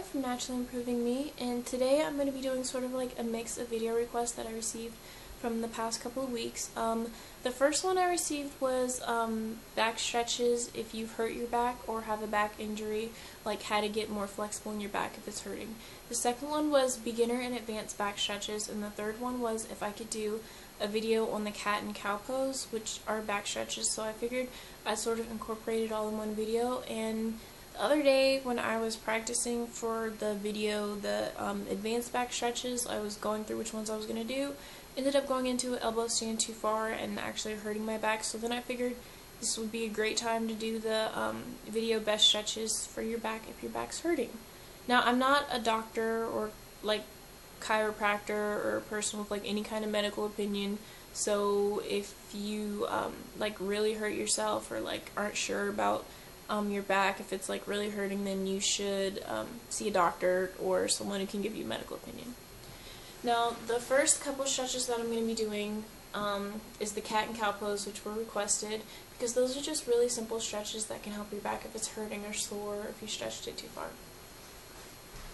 from Naturally Improving Me, and today I'm going to be doing sort of like a mix of video requests that I received from the past couple of weeks. The first one I received was back stretches if you've hurt your back or have a back injury, like how to get more flexible in your back if it's hurting. The second one was beginner and advanced back stretches, and the third one was if I could do a video on the cat and cow pose, which are back stretches, so I figured I'd sort of incorporate it all in one video. And the other day when I was practicing for the video, the advanced back stretches, I was going through which ones I was going to do, ended up going into an elbow stand too far and actually hurting my back, so then I figured this would be a great time to do the video best stretches for your back if your back's hurting. Now, I'm not a doctor or like chiropractor or a person with like any kind of medical opinion, so if you like really hurt yourself or like aren't sure about your back, if it's like really hurting, then you should see a doctor or someone who can give you a medical opinion. Now, the first couple stretches that I'm going to be doing is the cat and cow pose, which were requested, because those are just really simple stretches that can help your back if it's hurting or sore or if you stretched it too far.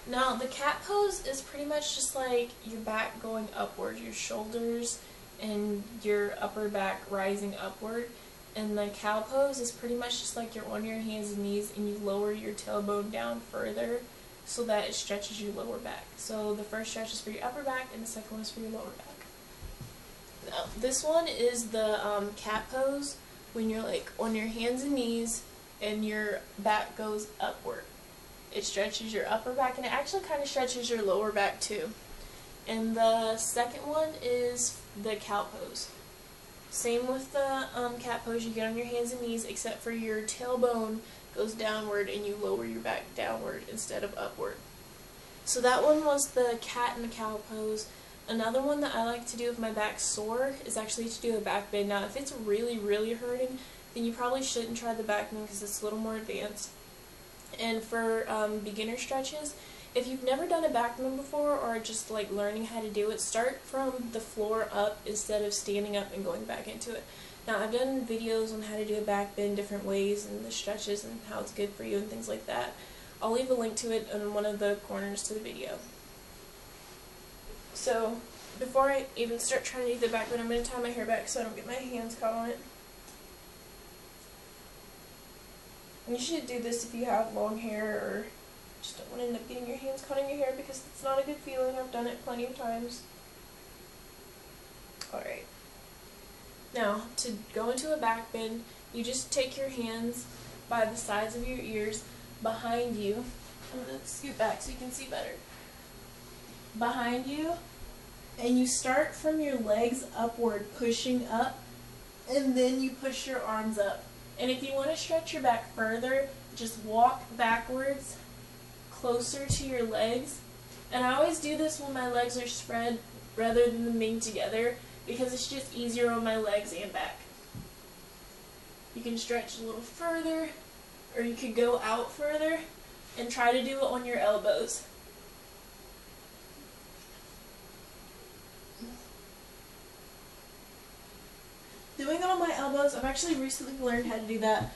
Now, the cat pose is pretty much just like your back going upward, your shoulders and your upper back rising upward. And the cow pose is pretty much just like you're on your hands and knees and you lower your tailbone down further so that it stretches your lower back. So the first stretch is for your upper back and the second one is for your lower back. Now, this one is the cat pose when you're like on your hands and knees and your back goes upward. It stretches your upper back and it actually kind of stretches your lower back too. And the second one is the cow pose. Same with the cat pose, you get on your hands and knees, except for your tailbone goes downward and you lower your back downward instead of upward. So that one was the cat and the cow pose. Another one that I like to do if my back's sore is actually to do a back bend. Now, if it's really, really hurting, then you probably shouldn't try the back bend because it's a little more advanced. And for beginner stretches, if you've never done a back bend before or just like learning how to do it, start from the floor up instead of standing up and going back into it. Now, I've done videos on how to do a back bend different ways and the stretches and how it's good for you and things like that. I'll leave a link to it in one of the corners to the video. So, before I even start trying to do the back bend, I'm going to tie my hair back so I don't get my hands caught on it. And you should do this if you have long hair or just don't want to end up getting your hands caught in your hair because it's not a good feeling. I've done it plenty of times. Alright. Now, to go into a back bend, you just take your hands by the sides of your ears behind you. I'm going to scoot back so you can see better. Behind you, and you start from your legs upward, pushing up, and then you push your arms up. And if you want to stretch your back further, just walk backwards closer to your legs. And I always do this when my legs are spread rather than them being together because it's just easier on my legs and back. You can stretch a little further, or you could go out further and try to do it on your elbows. Doing it on my elbows, I've actually recently learned how to do that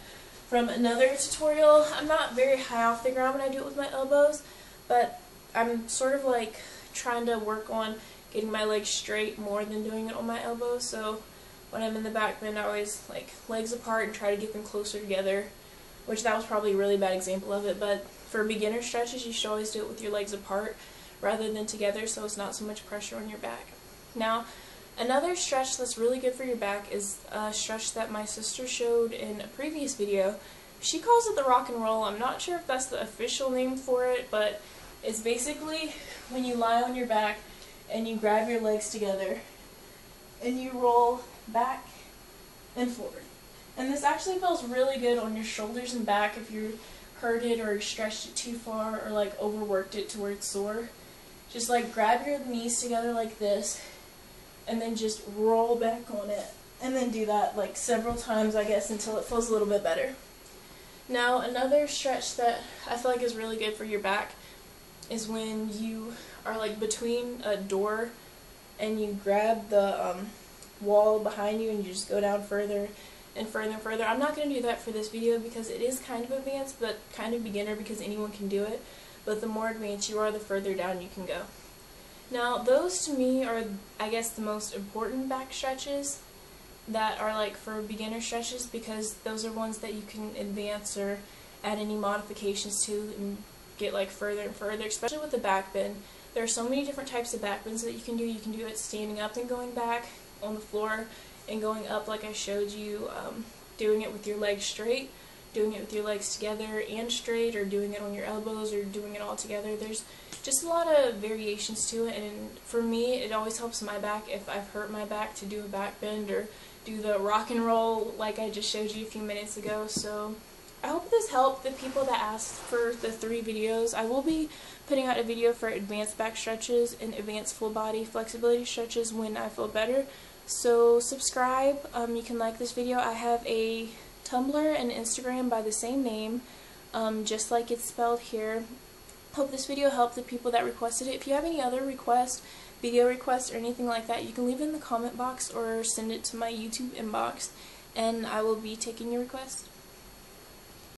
from another tutorial. I'm not very high off the ground when I do it with my elbows, but I'm sort of like trying to work on getting my legs straight more than doing it on my elbows. So when I'm in the back bend, I always like legs apart and try to get them closer together, which that was probably a really bad example of it, but for beginner stretches, you should always do it with your legs apart rather than together so it's not so much pressure on your back. Now, another stretch that's really good for your back is a stretch that my sister showed in a previous video. She calls it the rock and roll. I'm not sure if that's the official name for it, but it's basically when you lie on your back and you grab your legs together and you roll back and forward. And this actually feels really good on your shoulders and back if you hurt it or stretched it too far or like overworked it to where it's sore. Just like grab your knees together like this and then just roll back on it. And then do that like several times, I guess, until it feels a little bit better. Now, another stretch that I feel like is really good for your back is when you are like between a door and you grab the wall behind you and you just go down further and further and further. I'm not going to do that for this video because it is kind of advanced, but kind of beginner because anyone can do it. but the more advanced you are, the further down you can go. Now, those to me are, I guess, the most important back stretches that are like for beginner stretches, because those are ones that you can advance or add any modifications to and get like further and further, especially with the back bend. There are so many different types of back bends that you can do. You can do it standing up and going back on the floor and going up like I showed you, doing it with your legs straight, doing it with your legs together and straight, or doing it on your elbows, or doing it all together. There's just a lot of variations to it, and for me it always helps my back if I've hurt my back to do a back bend or do the rock and roll like I just showed you a few minutes ago. So I hope this helped the people that asked for the 3 videos. I will be putting out a video for advanced back stretches and advanced full body flexibility stretches when I feel better. So subscribe. You can like this video. I have a Tumblr and Instagram by the same name, just like it's spelled here. Hope this video helped the people that requested it. If you have any other requests, video requests, or anything like that, you can leave it in the comment box or send it to my YouTube inbox, and I will be taking your request.